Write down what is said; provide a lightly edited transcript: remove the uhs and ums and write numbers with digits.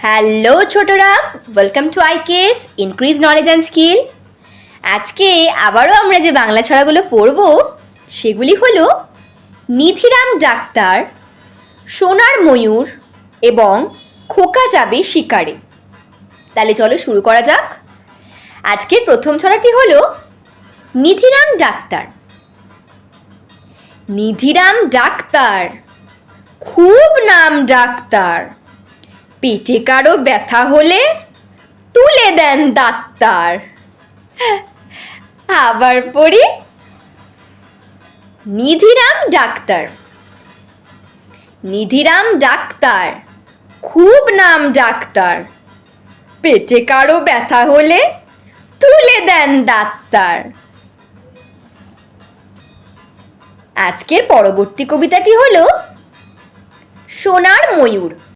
Hello ছোটরা, welcome to IKS increase knowledge and skill. আজকে আবারও আমরা যে বাংলা ছড়াগুলো পড়ব সেগুলি হলো নিধিরাম ডাক্তার, সোনার ময়ূর এবং খোকা যাবে শিকারে। তাহলে চলো শুরু করা যাক। আজকের প্রথম ছড়াটি হলো নিধিরাম ডাক্তার। নিধিরাম ডাক্তার, খুব নাম ডাক্তার, পেটে কারো ব্যথা হলে তুলে দেন ডাক্তার। আবার পড়ি, নিধিরাম ডাক্তার। নিধিরাম ডাক্তার, খুব নাম ডাক্তার, পেটে কারো ব্যথা হলে তুলে দেন ডাক্তার। আজকের পরবর্তী কবিতাটি হলো সোনার ময়ূর।